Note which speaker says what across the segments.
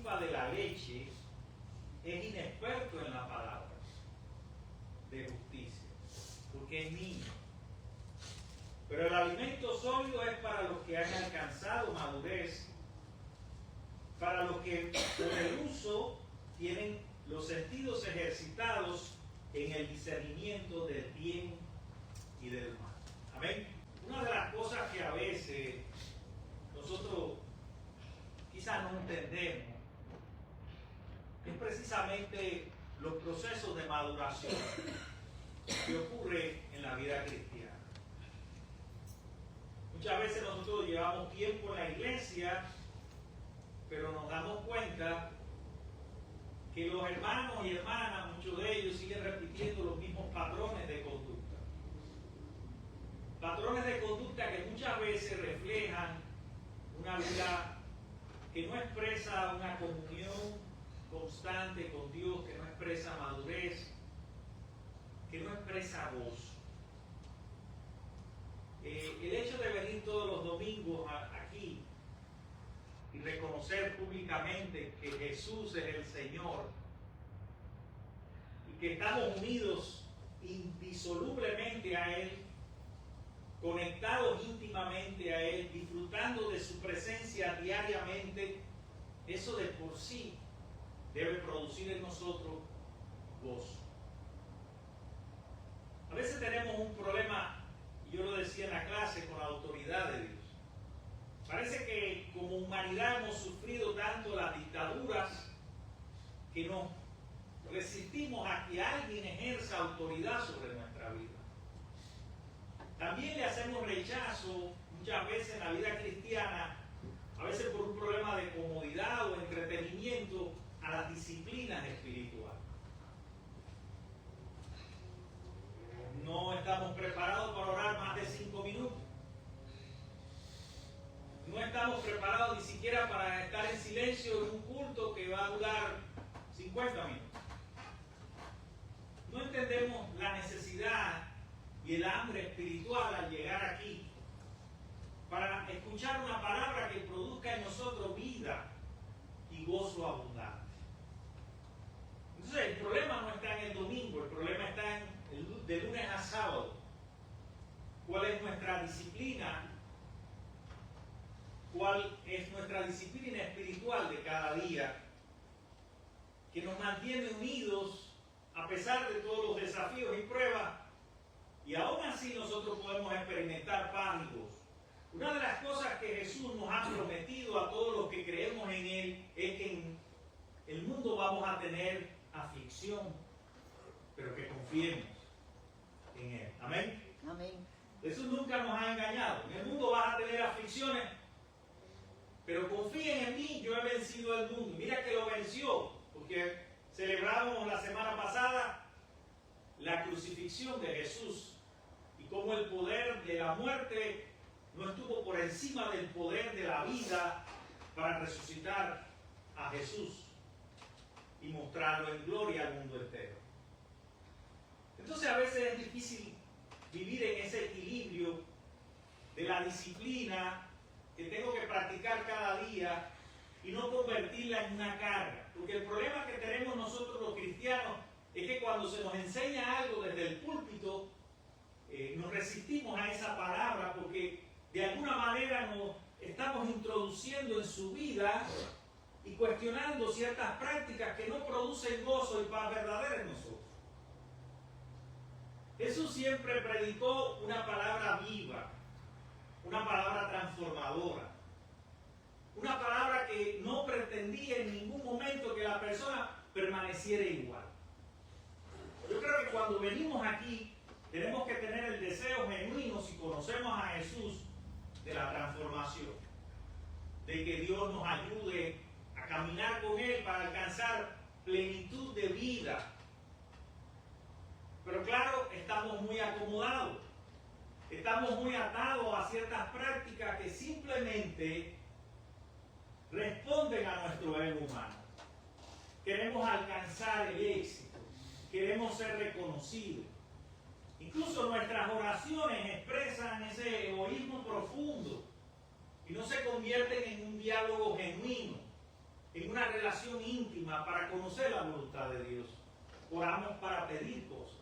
Speaker 1: triunfa de la leche es inexperto en la palabra de justicia, porque es niño. Pero el alimento sólido es para los que han alcanzado madurez, para los que con el uso tienen los sentidos ejercitados en el discernimiento del bien y del mal. Amén. Una de las cosas que a veces nosotros quizás no entendemos es precisamente los procesos de maduración que ocurren en la vida cristiana. Muchas veces nosotros llevamos tiempo en la iglesia, pero nos damos cuenta que los hermanos y hermanas, muchos de ellos siguen repitiendo los mismos patrones de conducta. Patrones de conducta que muchas veces reflejan una vida que no expresa una comunión constante con Dios, que no expresa madurez, que no expresa gozo. El hecho de venir todos los domingos aquí y reconocer públicamente que Jesús es el Señor y que estamos unidos indisolublemente a Él, conectados íntimamente a Él, disfrutando de su presencia diariamente, eso de por sí debe producir en nosotros gozo. A veces tenemos un problema, y yo lo decía en la clase, con la autoridad de Dios. Parece que como humanidad hemos sufrido tanto las dictaduras que nos resistimos a que alguien ejerza autoridad sobre nuestra vida. También le hacemos rechazo muchas veces en la vida cristiana, a veces por un problema de comodidad o entretenimiento, a las disciplinas espirituales. No estamos preparados para orar más de 5 minutos. No estamos preparados ni siquiera para estar en silencio en un culto que va a durar 50 minutos. No entendemos la necesidad y el hambre espiritual al llegar aquí para escuchar una palabra que produzca en nosotros vida y gozo abundante. Entonces el problema no está en el domingo, el problema está en de lunes a sábado. ¿Cuál es nuestra disciplina? ¿Cuál es nuestra disciplina espiritual de cada día que nos mantiene unidos a pesar de todos los desafíos y pruebas? Y aún así nosotros podemos experimentar paz y gozo. Una de las cosas que Jesús nos ha prometido a todos los que creemos en Él es que en el mundo vamos a tener aflicción, pero que confiemos en Él. ¿Amén?
Speaker 2: Amén.
Speaker 1: Jesús nunca nos ha engañado. En el mundo vas a tener aflicciones, pero confíen en mí, yo he vencido al mundo. Mira que lo venció, porque celebramos la semana pasada la crucifixión de Jesús y cómo el poder de la muerte no estuvo por encima del poder de la vida para resucitar a Jesús y mostrarlo en gloria al mundo entero. Entonces a veces es difícil vivir en ese equilibrio de la disciplina que tengo que practicar cada día y no convertirla en una carga. Porque el problema que tenemos nosotros los cristianos es que cuando se nos enseña algo desde el púlpito, nos resistimos a esa palabra porque de alguna manera nos estamos introduciendo en su vida y cuestionando ciertas prácticas que no producen gozo y paz verdadera en nosotros. Jesús siempre predicó una palabra viva, una palabra transformadora, una palabra que no pretendía en ningún momento que la persona permaneciera igual. Yo creo que cuando venimos aquí tenemos que tener el deseo genuino, si conocemos a Jesús, de la transformación, de que Dios nos ayude a caminar con Él para alcanzar plenitud de vida. Pero claro, estamos muy acomodados, estamos muy atados a ciertas prácticas que simplemente responden a nuestro ego humano. Queremos alcanzar el éxito, queremos ser reconocidos. Incluso nuestras oraciones expresan ese egoísmo profundo y no se convierten en un diálogo genuino, en una relación íntima para conocer la voluntad de Dios. Oramos para pedir cosas.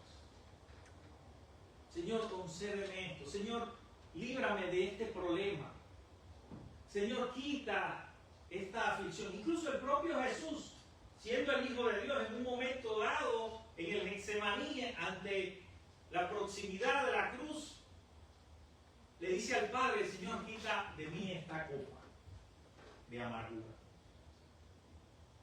Speaker 1: Señor, concédeme esto. Señor, líbrame de este problema. Señor, quita esta aflicción. Incluso el propio Jesús, siendo el Hijo de Dios, en un momento dado, en el Getsemaní, ante la proximidad de la cruz, le dice al Padre: Señor, quita de mí esta copa de amargura.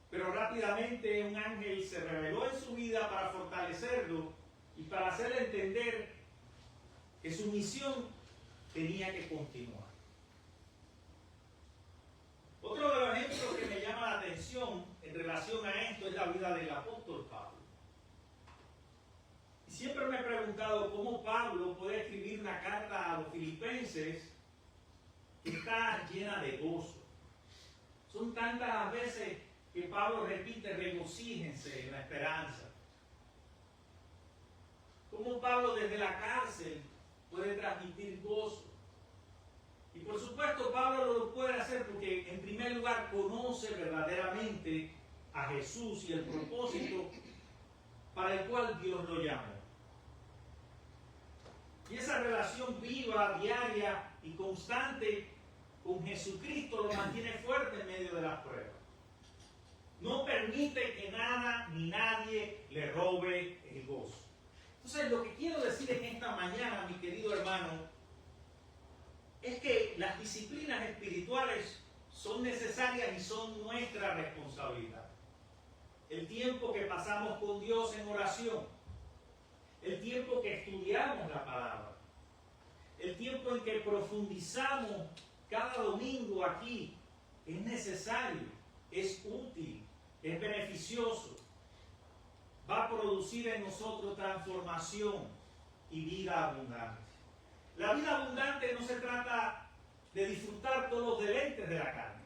Speaker 1: Pero rápidamente un ángel se reveló en su vida para fortalecerlo y para hacerle entender que su misión tenía que continuar. Otro de los ejemplos que me llama la atención en relación a esto es la vida del apóstol Pablo. Y siempre me he preguntado cómo Pablo puede escribir una carta a los filipenses que está llena de gozo. Son tantas las veces que Pablo repite: regocíjense en la esperanza. Cómo Pablo desde la cárcel puede transmitir gozo. Y por supuesto Pablo lo puede hacer porque en primer lugar conoce verdaderamente a Jesús y el propósito para el cual Dios lo llamó. Y esa relación viva, diaria y constante con Jesucristo lo mantiene fuerte en medio de las pruebas. No permite que nada ni nadie le robe el gozo. Entonces, lo que quiero decir en esta mañana, mi querido hermano, es que las disciplinas espirituales son necesarias y son nuestra responsabilidad. El tiempo que pasamos con Dios en oración, el tiempo que estudiamos la palabra, el tiempo en que profundizamos cada domingo aquí, es necesario, es útil, es beneficioso. Va a producir en nosotros transformación y vida abundante. La vida abundante no se trata de disfrutar todos los deleites de la carne.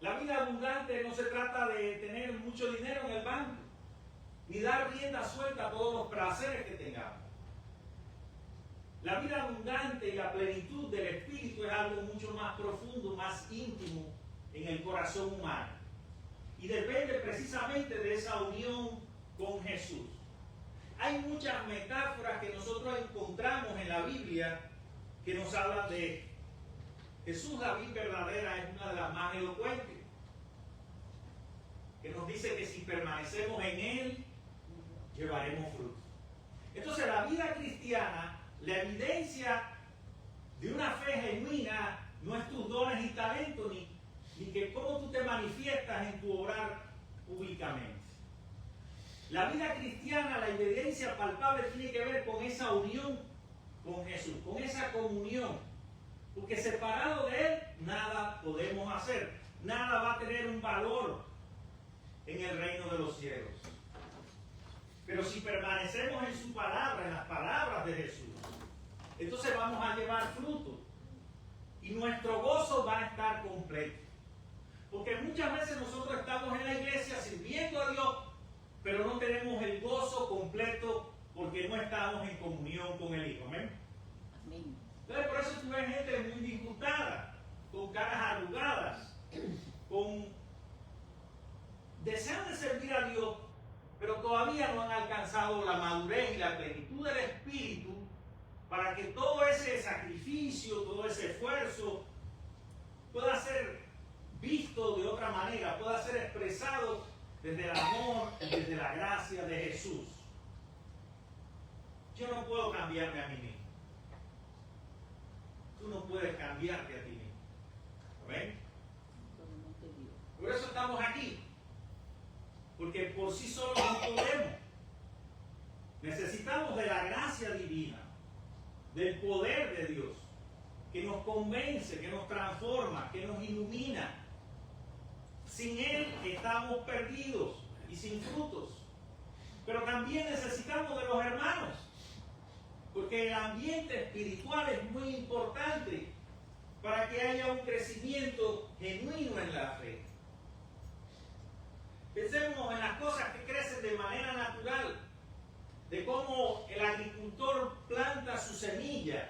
Speaker 1: La vida abundante no se trata de tener mucho dinero en el banco, ni dar rienda suelta a todos los placeres que tengamos. La vida abundante y la plenitud del Espíritu es algo mucho más profundo, más íntimo en el corazón humano. Y depende precisamente de esa unión con Jesús. Hay muchas metáforas que nosotros encontramos en la Biblia que nos hablan de esto. Jesús, la vida verdadera, es una de las más elocuentes, que nos dice que si permanecemos en Él, llevaremos fruto. Entonces, la vida cristiana, la evidencia de una fe genuina, no es tus dones y talentos, ni que cómo tú te manifiestas en tu obrar públicamente. La vida cristiana, la evidencia palpable tiene que ver con esa unión con Jesús, con esa comunión. Porque separado de Él, nada podemos hacer. Nada va a tener un valor en el reino de los cielos. Pero si permanecemos en su palabra, en las palabras de Jesús, entonces vamos a llevar fruto. Y nuestro gozo va a estar completo. Porque muchas veces nosotros estamos en la iglesia sirviendo a Dios, pero no tenemos el gozo completo porque no estamos en comunión con el Hijo. ¿Amén? Amén. Entonces, por eso tú ves gente muy disgustada, con caras arrugadas, con desean de servir a Dios, pero todavía no han alcanzado la madurez y la plenitud del Espíritu para que todo ese sacrificio, todo ese esfuerzo pueda ser visto de otra manera, pueda ser expresado desde el amor y desde la gracia de Jesús. Yo no puedo cambiarme a mí mismo. Tú no puedes cambiarte a ti mismo. ¿Ven? Por eso estamos aquí. Porque por sí solos no podemos. Necesitamos de la gracia divina, del poder de Dios, que nos convence, que nos transforma, que nos ilumina. Sin Él estamos perdidos y sin frutos. Pero también necesitamos de los hermanos, porque el ambiente espiritual es muy importante para que haya un crecimiento genuino en la fe. Pensemos en las cosas que crecen de manera natural, de cómo el agricultor planta su semilla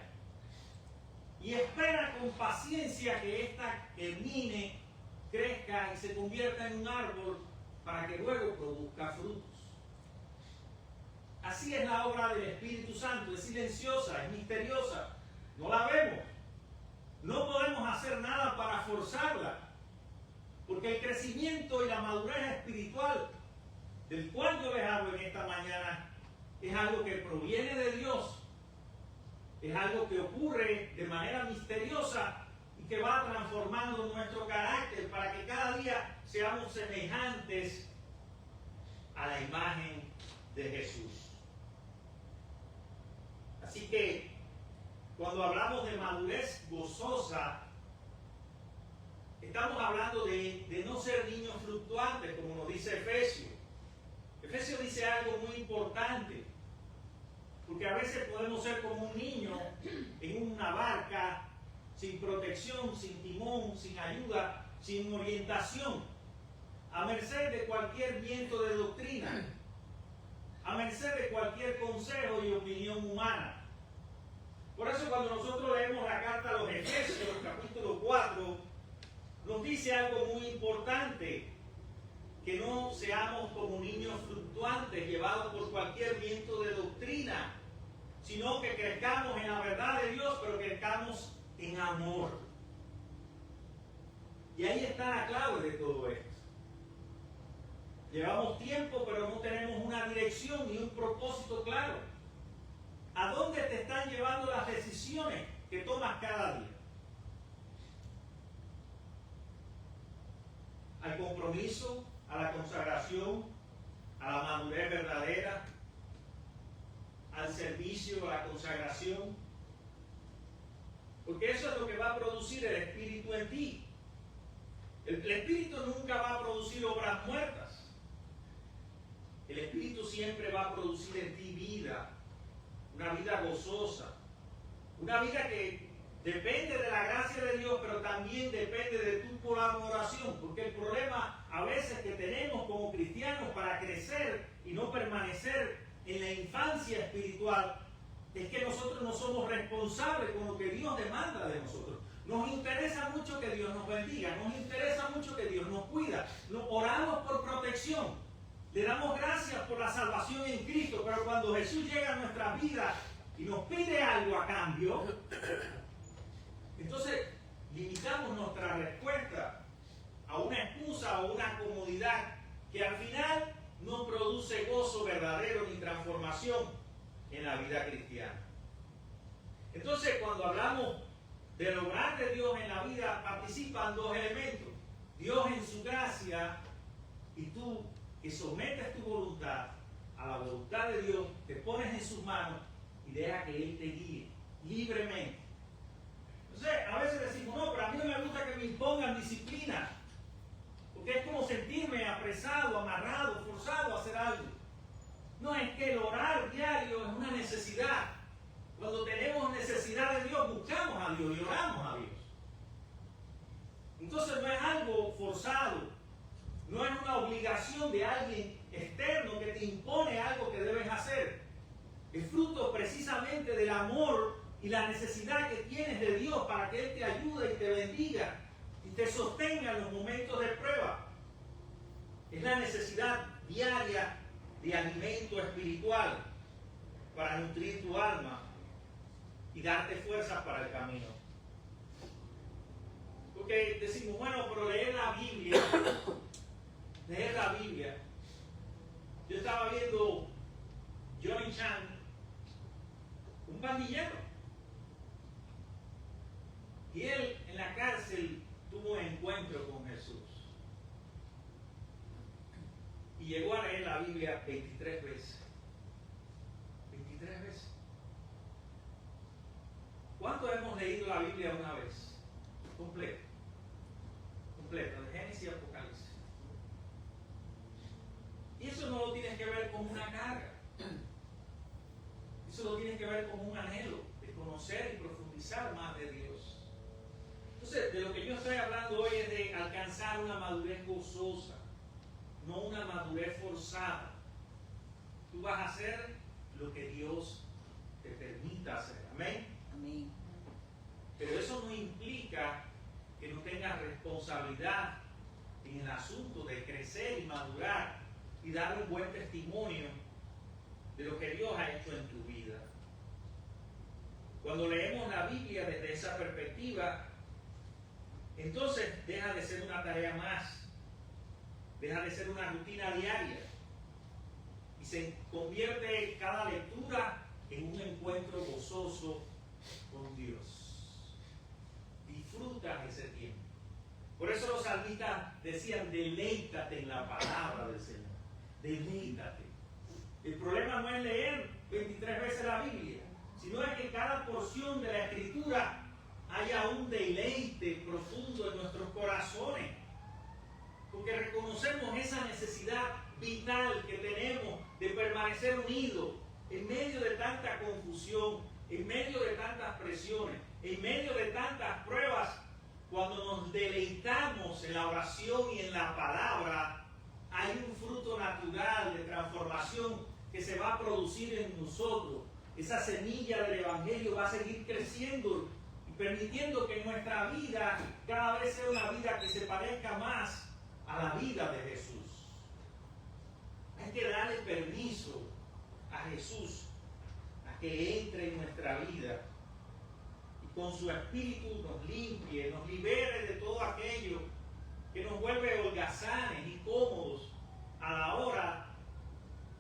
Speaker 1: y espera con paciencia que ésta germine, crezca crezca y se convierta en un árbol para que luego produzca frutos. Así es la obra del Espíritu Santo, es silenciosa, es misteriosa, no la vemos. No podemos hacer nada para forzarla, porque el crecimiento y la madurez espiritual del cual yo les hablo en esta mañana es algo que proviene de Dios, es algo que ocurre de manera misteriosa y que va transformando nuestro carácter para que cada día seamos semejantes a la imagen de Jesús. Así que cuando hablamos de madurez gozosa, estamos hablando de no ser niños fluctuantes, como nos dice Efesios. Efesios dice algo muy importante, porque a veces podemos ser como un niño en una barca, sin protección, sin timón, sin ayuda, sin orientación, a merced de cualquier viento de doctrina, a merced de cualquier consejo y opinión humana. Por eso cuando nosotros leemos la carta a los Efesios, capítulo 4, nos dice algo muy importante, que no seamos como niños fluctuantes, llevados por cualquier viento de doctrina, sino que crezcamos en la verdad de Dios, pero crezcamos en amor. Y ahí está la clave de todo esto. Llevamos tiempo, pero no tenemos una dirección ni un propósito claro. ¿A dónde te están llevando las decisiones que tomas cada día? ¿Al compromiso, a la consagración, a la madurez verdadera, al servicio, a la consagración? Porque eso es lo que va a producir el Espíritu en ti. El Espíritu nunca va a producir obras muertas. El Espíritu siempre va a producir en ti vida, una vida gozosa, una vida que depende de la gracia de Dios, pero también depende de tu colaboración, porque el problema a veces que tenemos como cristianos para crecer y no permanecer en la infancia espiritual es que nosotros no somos responsables con lo que Dios demanda de nosotros. Nos interesa mucho que Dios nos bendiga, nos interesa mucho que Dios nos cuida, oramos por protección, le damos gracias por la salvación en Cristo, pero cuando Jesús llega a nuestra vida y nos pide algo a cambio, entonces limitamos nuestra respuesta a una excusa o una comodidad que al final no produce gozo verdadero ni transformación en la vida cristiana. Entonces, cuando hablamos del obrar de Dios en la vida, participan dos elementos: Dios en su gracia y tú que sometes tu voluntad a la voluntad de Dios, te pones en sus manos y deja que Él te guíe libremente. Entonces, a veces decimos, no, pero a mí no me gusta que me impongan disciplina, porque es como sentirme apresado, amarrado, forzado a hacer algo. No, es que el orar diario es una necesidad. Cuando tenemos necesidad de Dios, buscamos a Dios y oramos a Dios. Entonces no es algo forzado, no es una obligación de alguien externo que te impone algo que debes hacer. Es fruto precisamente del amor y la necesidad que tienes de Dios para que Él te ayude y te bendiga y te sostenga en los momentos de prueba. Es la necesidad diaria de alimento espiritual para nutrir tu alma y darte fuerzas para el camino. Porque decimos, bueno, pero leer la Biblia. Yo estaba viendo Johnny Chan, un pandillero, y él en la cárcel tuvo un encuentro con Jesús y llegó a leer la Biblia 23 veces. 23 veces. ¿Cuántos hemos leído la Biblia una vez? Completa, de Génesis y Apocalipsis. Y eso no lo tienes que ver como una carga. Eso lo tienes que ver como un anhelo de conocer y profundizar más de Dios. Entonces, de lo que yo estoy hablando hoy es de alcanzar una madurez gozosa, no una madurez forzada. Tú vas a hacer lo que Dios te permita hacer. Amén.
Speaker 2: Amén.
Speaker 1: Pero eso no implica que no tengas responsabilidad en el asunto de crecer y madurar y dar un buen testimonio de lo que Dios ha hecho en tu vida. Cuando leemos la Biblia desde esa perspectiva, entonces deja de ser una tarea más, deja de ser una rutina diaria y se convierte cada lectura en un encuentro gozoso con Dios. Disfruta ese tiempo. Por eso los salmistas decían, deleítate en la palabra del Señor. Deleítate. El problema no es leer 23 veces la Biblia, sino es que cada porción de la Escritura haya un deleite profundo en nuestros corazones. Porque reconocemos esa necesidad vital que tenemos de permanecer unidos en medio de tanta confusión, en medio de tantas presiones, en medio de tantas pruebas. Cuando nos deleitamos en la oración y en la palabra, hay un fruto natural de transformación que se va a producir en nosotros. Esa semilla del Evangelio va a seguir creciendo y permitiendo que nuestra vida cada vez sea una vida que se parezca más a la vida de Jesús. Hay que darle permiso a Jesús a que entre en nuestra vida y con su Espíritu nos limpie, nos libere de todo aquello que nos vuelve holgazanes y cómodos a la hora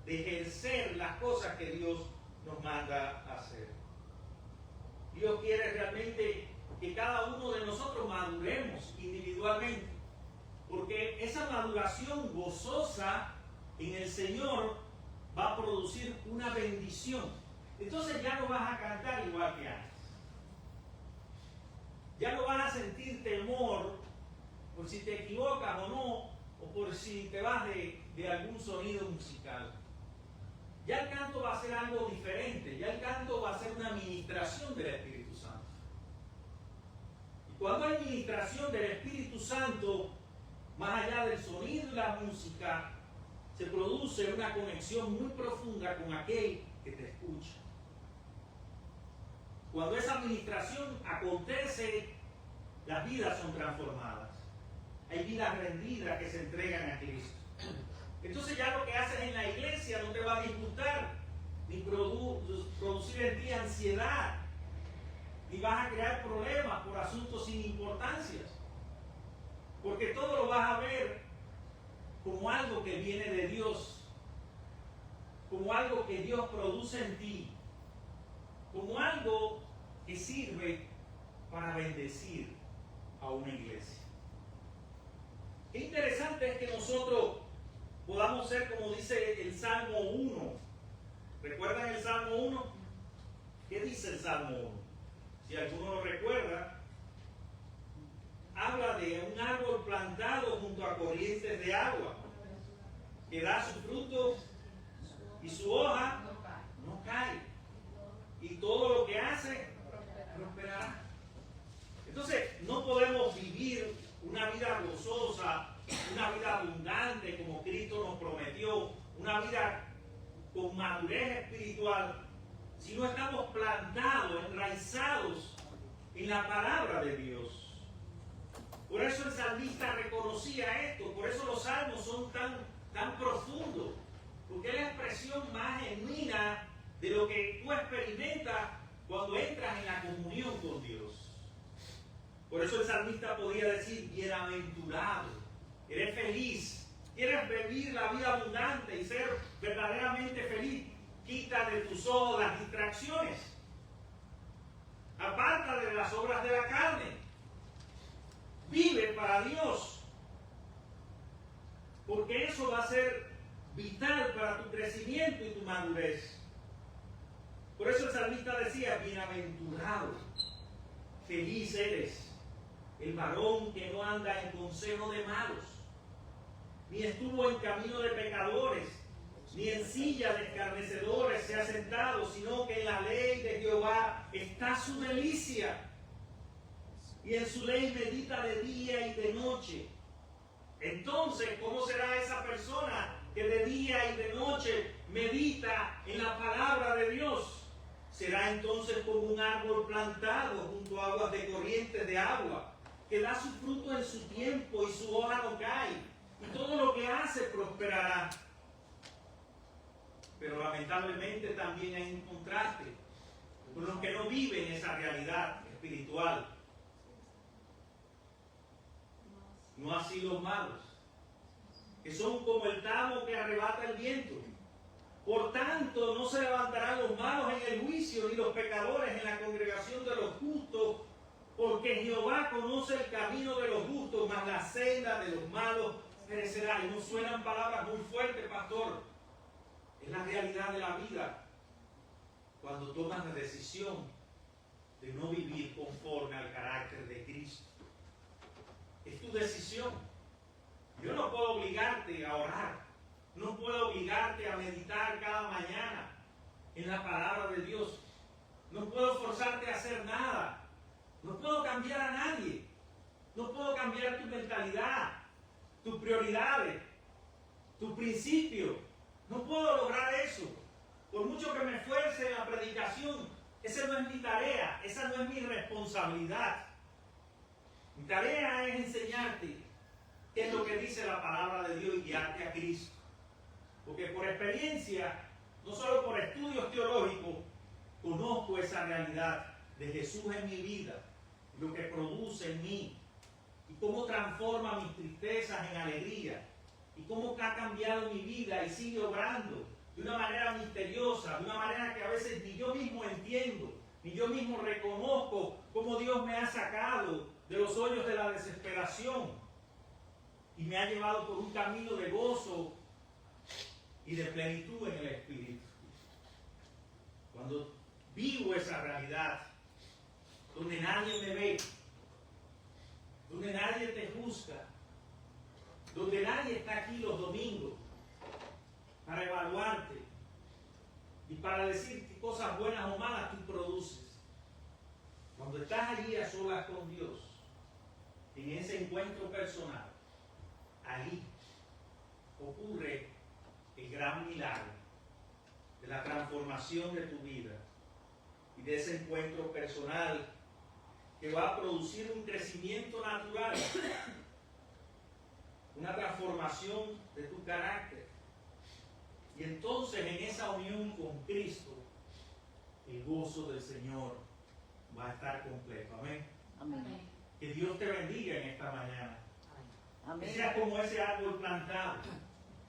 Speaker 1: de ejercer las cosas que Dios nos manda hacer. Dios quiere realmente que cada uno de nosotros maduremos individualmente, porque esa maduración gozosa en el Señor va a producir una bendición. Entonces ya no vas a cantar igual que antes. Ya no vas a sentir temor por si te equivocas o no, o por si te vas de algún sonido musical. Ya el canto va a ser algo diferente, ya el canto va a ser una ministración del Espíritu Santo. Y cuando hay ministración del Espíritu Santo, más allá del sonido y la música, se produce una conexión muy profunda con aquel que te escucha. Cuando esa ministración acontece, las vidas son transformadas. Hay vidas rendidas que se entregan a Cristo. Entonces ya lo que haces en la iglesia no te va a disgustar, ni producir en ti ansiedad, ni vas a crear problemas por asuntos sin importancias. Porque todo lo vas a ver como algo que viene de Dios, como algo que Dios produce en ti, como algo que sirve para bendecir a una iglesia. Qué interesante es que nosotros podamos ser como dice el Salmo 1. ¿Recuerdan el Salmo 1? ¿Qué dice el Salmo 1? Si alguno lo recuerda, habla de un árbol plantado junto a corrientes de agua, que da su fruto y su hoja no cae. Y todo lo que hace prosperará. Entonces, no podemos vivir una vida gozosa, una vida abundante como Cristo nos prometió, una vida con madurez espiritual, si no estamos plantados, enraizados en la palabra de Dios. Por eso el salmista reconocía esto, por eso los salmos son tan profundos, porque es la expresión más genuina de lo que tú experimentas cuando entras en la comunión con Dios. Por eso el salmista podía decir, bienaventurado, eres feliz, quieres vivir la vida abundante y ser verdaderamente feliz. Quita de tus ojos las distracciones, aparta de las obras de la carne, vive para Dios, porque eso va a ser vital para tu crecimiento y tu madurez. Por eso el salmista decía, bienaventurado, feliz eres el varón que no anda en consejo de malos, ni estuvo en camino de pecadores, ni en silla de escarnecedores se ha sentado, sino que en la ley de Jehová está su delicia, y en su ley medita de día y de noche. Entonces, ¿cómo será esa persona que de día y de noche medita en la palabra de Dios? Será entonces como un árbol plantado junto a aguas de corrientes de agua, que da su fruto en su tiempo y su hoja no cae, hace prosperará. Pero lamentablemente también hay un contraste con los que no viven esa realidad espiritual. No así los malos, que son como el tamo que arrebata el viento. Por tanto, no se levantarán los malos en el juicio, ni los pecadores en la congregación de los justos, porque Jehová conoce el camino de los justos, mas la senda de los malos perecerá. Y no suenan palabras muy fuertes, pastor. Es la realidad de la vida. Cuando tomas la decisión de no vivir conforme al carácter de Cristo. Es tu decisión. Yo no puedo obligarte a orar. No puedo obligarte a meditar cada mañana en la palabra de Dios. No puedo forzarte a hacer nada. No puedo cambiar a nadie. No puedo cambiar tu mentalidad, tus prioridades, tus principios. No puedo lograr eso. Por mucho que me esfuerce en la predicación, esa no es mi tarea, esa no es mi responsabilidad. Mi tarea es enseñarte qué es lo que dice la palabra de Dios y guiarte a Cristo. Porque por experiencia, no solo por estudios teológicos, conozco esa realidad de Jesús en mi vida, lo que produce en mí, y cómo transforma mis tristezas en alegría, y cómo ha cambiado mi vida y sigue obrando de una manera misteriosa, de una manera que a veces ni yo mismo entiendo, ni yo mismo reconozco cómo Dios me ha sacado de los hoyos de la desesperación y me ha llevado por un camino de gozo y de plenitud en el Espíritu. Cuando vivo esa realidad, donde nadie me ve, donde nadie te juzga, donde nadie está aquí los domingos para evaluarte y para decir qué cosas buenas o malas tú produces. Cuando estás allí a solas con Dios, en ese encuentro personal, ahí ocurre el gran milagro de la transformación de tu vida y de ese encuentro personal que va a producir un crecimiento natural, una transformación de tu carácter. Y entonces en esa unión con Cristo, el gozo del Señor va a estar completo. Amén.
Speaker 2: Amén.
Speaker 1: Que Dios te bendiga en esta mañana.
Speaker 2: Amén.
Speaker 1: Que seas como ese árbol plantado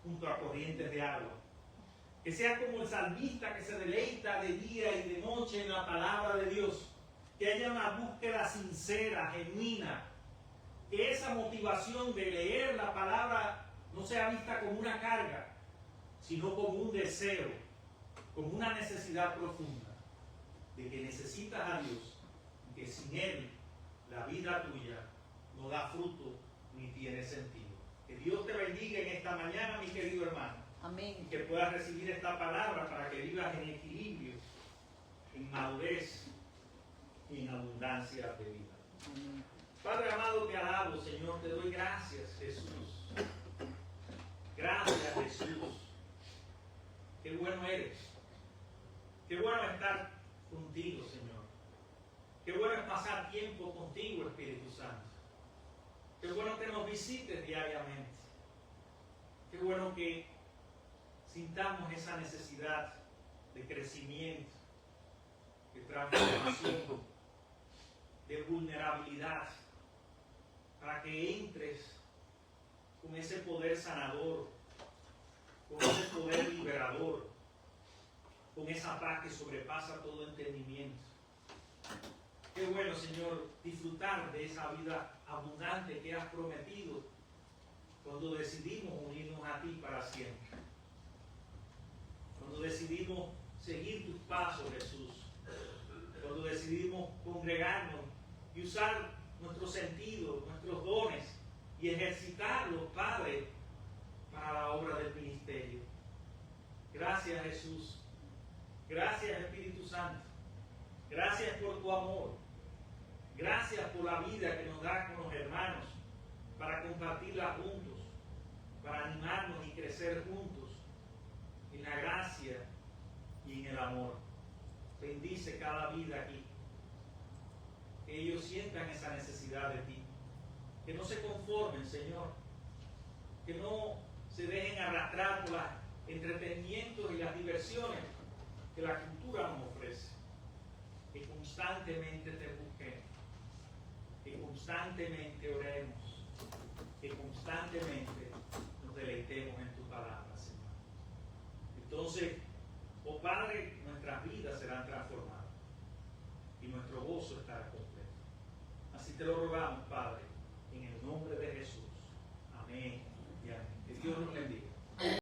Speaker 1: junto a corrientes de agua. Que seas como el salmista que se deleita de día y de noche en la palabra de Dios. Que haya una búsqueda sincera, genuina. Que esa motivación de leer la palabra no sea vista como una carga, sino como un deseo, como una necesidad profunda de que necesitas a Dios y que sin Él la vida tuya no da fruto ni tiene sentido. Que Dios te bendiga en esta mañana, mi querido hermano.
Speaker 2: Amén.
Speaker 1: Y que puedas recibir esta palabra para que vivas en equilibrio, en madurez y en abundancia de vida.
Speaker 2: Amén.
Speaker 1: Padre amado, te alabo, Señor, te doy gracias, Jesús. Gracias, Jesús. Qué bueno eres. Qué bueno estar contigo, Señor. Qué bueno es pasar tiempo contigo, Espíritu Santo. Qué bueno que nos visites diariamente. Qué bueno que sintamos esa necesidad de crecimiento, de transformación, de vulnerabilidad, para que entres con ese poder sanador, con ese poder liberador, con esa paz que sobrepasa todo entendimiento. Qué bueno, Señor, disfrutar de esa vida abundante que has prometido cuando decidimos unirnos a ti para siempre. Cuando decidimos seguir tus pasos, Jesús. Cuando decidimos congregarnos y usar nuestros sentidos, nuestros dones y ejercitarlos, Padre, para la obra del ministerio. Gracias, Jesús. Gracias, Espíritu Santo. Gracias por tu amor. Gracias por la vida que nos das con los hermanos para compartirla juntos, para animarnos y crecer juntos en la gracia y en el amor. Bendice cada vida aquí. Que ellos sientan esa necesidad de ti. Que no se conformen, Señor. Que no se dejen arrastrar por los entretenimientos y las diversiones que la cultura nos ofrece. Que constantemente te busquemos, que constantemente oremos, que constantemente nos deleitemos en tu palabra, Señor. Entonces, oh Padre, nuestras vidas serán transformadas y nuestro gozo estará completo. Así te lo rogamos, Padre, en el nombre de Jesús. Amén y amén. Que Dios nos bendiga.